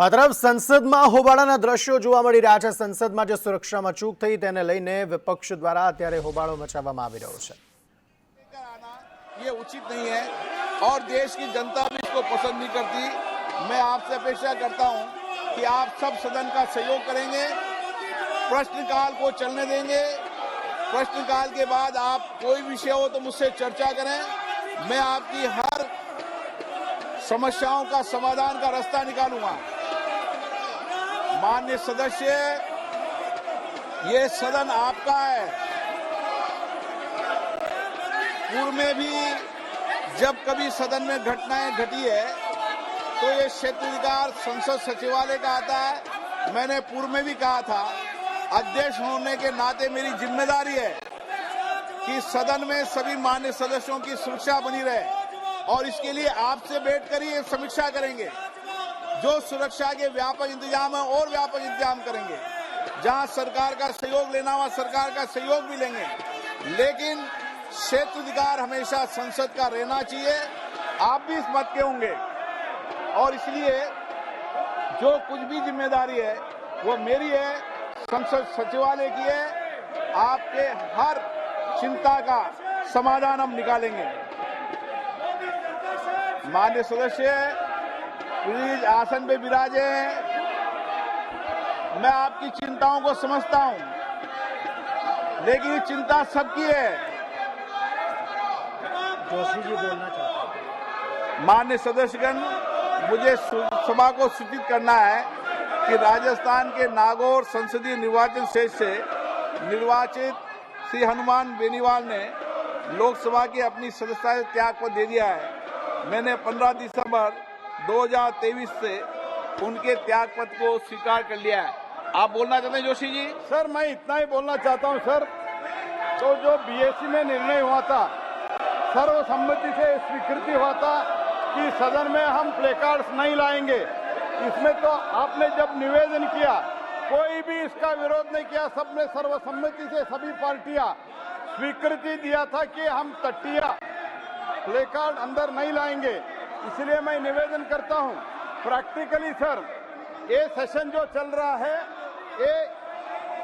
આ તરફ સંસદમાં હોબાળાના દ્રશ્યો જોવા મળી રહ્યા છે। સંસદમાં જે સુરક્ષામાં ચૂક થઈ તેને લઈને વિપક્ષ દ્વારા અત્યારે હોબાળો મચાવવામાં આવી રહ્યો છે। ये उचित नहीं है और देश की जनता भी इसको पसंद नहीं करती। मैं आपसे अपेक्षा करता हूं कि आप सब सदन का सहयोग करेंगे, प्रश्नकाल को चलने देंगे। प्रश्नकाल के बाद आप कोई विषय हो तो मुझसे चर्चा करें। मैं आपकी हर समस्याओं का समाधान का रास्ता निकालूंगा। माननीय सदस्य, ये सदन आपका है। पूर्व में भी जब कभी सदन में घटनाएं घटी है तो ये क्षेत्राधिकार संसद सचिवालय का आता है। मैंने पूर्व में भी कहा था, अध्यक्ष होने के नाते मेरी जिम्मेदारी है कि सदन में सभी मान्य सदस्यों की सुरक्षा बनी रहे और इसके लिए आपसे बैठकर ही समीक्षा करेंगे। जो सुरक्षा के व्यापक इंतजाम है और व्यापक इंतजाम करेंगे। जहां सरकार का सहयोग लेना वहां सरकार का सहयोग भी लेंगे, लेकिन क्षेत्राधिकार हमेशा संसद का रहना चाहिए। आप भी इस मत के होंगे और इसलिए जो कुछ भी जिम्मेदारी है वो मेरी है, संसद सचिवालय की है। आपके हर चिंता का समाधान हम निकालेंगे। माननीय सदस्य प्लीज आसन पे विराजे। मैं आपकी चिंताओं को समझता हूं, लेकिन ये चिंता सबकी है। जोशी जी बोलना चाहते हैं। माननीय सदस्यगण, मुझे सभा को सूचित करना है कि राजस्थान के नागौर संसदीय निर्वाचन क्षेत्र से निर्वाचित श्री हनुमान बेनीवाल ने लोकसभा की अपनी सदस्यता से त्याग पत्र दे दिया है। मैंने 15 दिसंबर 2023 से उनके त्याग पत्र को स्वीकार कर लिया है। आप बोलना चाहते हैं जोशी जी? सर, मैं इतना ही बोलना चाहता हूं सर। तो जो बीएससी में निर्णय हुआ था, सर्वसम्मति से स्वीकृति हुआ था कि सदन में हम प्लेकार्ड्स नहीं लाएंगे। इसमें तो आपने जब निवेदन किया कोई भी इसका विरोध नहीं किया, सबने सर्वसम्मति से सभी पार्टियां स्वीकृति दिया था कि हम तट्टिया प्लेकार्ड अंदर नहीं लाएंगे। इसलिए मैं निवेदन करता हूं प्रैक्टिकली सर, ये सेशन जो चल रहा है ये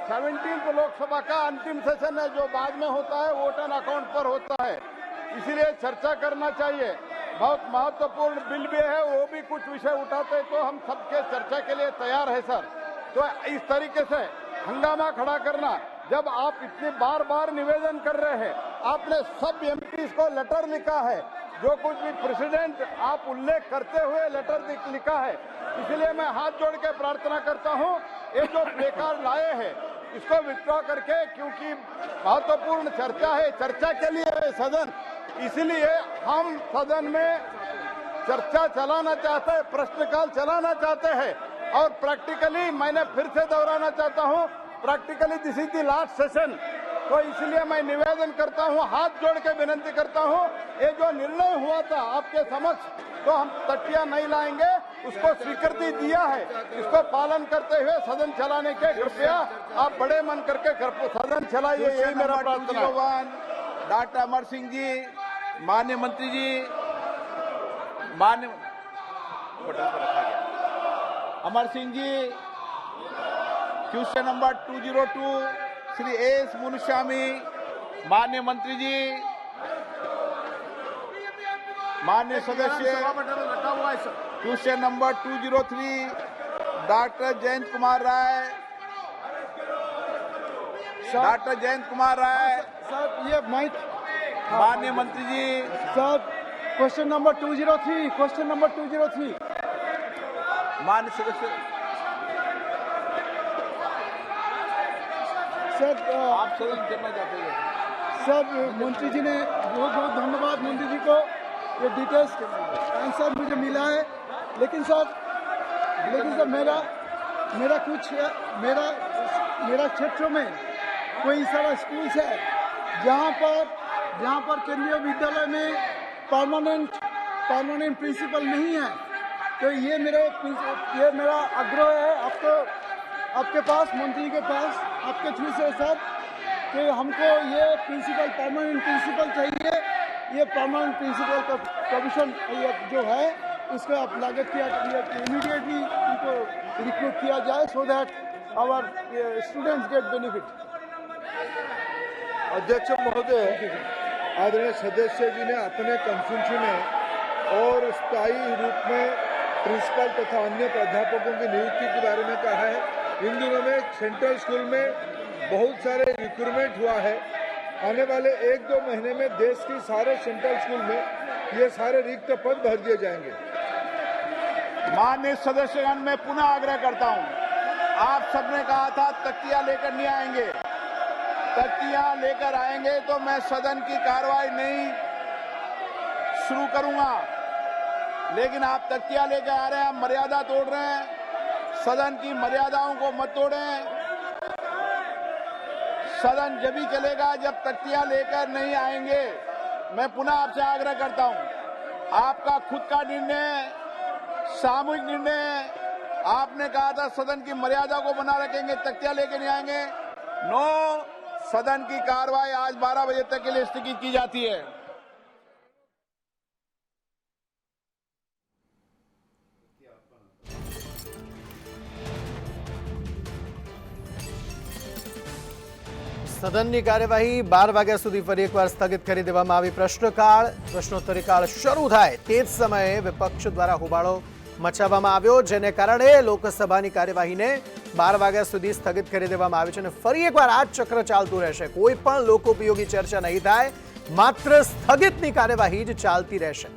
17th लोकसभा का अंतिम सेशन है, जो बाद में होता है वोट एंड अकाउंट पर होता है। इसलिए चर्चा करना चाहिए। बहुत महत्वपूर्ण बिल भी है, वो भी कुछ विषय उठाते तो हम सबके चर्चा के लिए तैयार है सर। तो इस तरीके से हंगामा खड़ा करना, जब आप इतने बार बार निवेदन कर रहे हैं, आपने सब एमपीज को लेटर लिखा है, जो कुछ भी प्रेसिडेंट आप उल्लेख करते हुए लेटर लिखा है। इसलिए मैं हाथ जोड़ के प्रार्थना करता हूं, ये जो प्लेकार्ड लाए हैं इसको विथड्रॉ करके, क्योंकि महत्वपूर्ण चर्चा है, चर्चा के लिए है सदन। इसलिए हम सदन में चर्चा चलाना चाहते हैं, प्रश्नकाल चलाना चाहते हैं और प्रैक्टिकली मैंने फिर से दोहराना चाहता हूं, practically this is the last session. तो इसलिए मैं निवेदन करता हूं, हाथ जोड़ के विनती करता हूं, ये जो निर्णय हुआ था आपके समक्ष, तो हम तट्टिया नहीं लाएंगे, उसको स्वीकृति दिया है, इसको पालन करते हुए सदन चलाने के कृपया आप बड़े मन करके सदन चलाइए, यही मेरा प्रार्थना है। डॉक्टर अमर सिंह जी, माननीय मंत्री जी, माननीय Amar Singh ji, question number 202 Shri S Munuswamy, माननीय मंत्री जी, माननीय सदस्य question number 203 doctor Jayant Kumar Rai, doctor Jayant Kumar Rai. Sir ये माइक, माननीय मंत्री ji, sir question number 203, question number 203। माननीय सदस्य सर आप सदन करना चाहते हैं? सर मंत्री जी ने बहुत बहुत धन्यवाद मंत्री जी को, ये डिटेल्स आंसर मुझे मिला है। लेकिन सर मेरा क्षेत्र में कोई सारा स्कूल्स है जहाँ पर केंद्रीय विद्यालय में परमानेंट प्रिंसिपल नहीं है। तो ये मेरा आग्रह है आपके पास, मंत्री के पास, आपके थ्रू से सर, कि हमको ये परमानेंट प्रिंसिपल चाहिए। ये परमानेंट प्रिंसिपल का प्रोविजन जो है उसको आप लागत किया इमीडिएटली उनको एग्जीक्यूट किया जाए so that our students get benefit. अध्यक्ष महोदय, आदरणीय सदस्य जी ने अपने कॉन्फ्रेंस में और स्थायी रूप में प्रिंसिपल तथा अन्य प्राध्यापकों की नियुक्ति के बारे में कहा है। इन दिनों में सेंट्रल स्कूल में बहुत सारे रिक्रूटमेंट हुआ है। आने वाले 1-2 महीने में देश की सारे सेंट्रल स्कूल में ये सारे रिक्त पद भर दिए जाएंगे। माननीय सदस्यगण, मैं पुनः आग्रह करता हूं, आप सबने कहा था तख्तियां लेकर नहीं आएंगे। तख्तियां लेकर आएंगे तो मैं सदन की कार्रवाई नहीं शुरू करूंगा, लेकिन आप तख्तियां लेकर आ रहे हैं, आप मर्यादा तोड़ रहे हैं। सदन की मर्यादाओं को मत तोड़ें। सदन जब भी चलेगा जब तख्तियां लेकर नहीं आएंगे। मैं पुनः आपसे आग्रह करता हूं, आपका खुद का निर्णय, सामूहिक निर्णय, आपने कहा था सदन की मर्यादा को बना रखेंगे, तख्तियां लेकर नहीं आएंगे। नो, सदन की कार्रवाई आज 12 बजे तक के लिए स्थगित की जाती है। સદનની કાર્યવાહી 12 વાગ્યા સુધી ફરી એકવાર સ્થગિત કરી દેવામાં આવી। પ્રશ્નોત્તરી કાળ શરૂ થાય તે જ સમયે વિપક્ષ દ્વારા હોબાળો મચાવવામાં આવ્યો, જેને કારણે લોકસભાની કાર્યવાહીને 12 વાગ્યા સુધી સ્થગિત કરી દેવામાં આવી છે અને ફરી એકવાર આ જ ચક્ર ચાલતું રહેશે। કોઈ પણ લોકોપયોગી ચર્ચા નહીં થાય, માત્ર સ્થગિતની કાર્યવાહી જ ચાલતી રહેશે।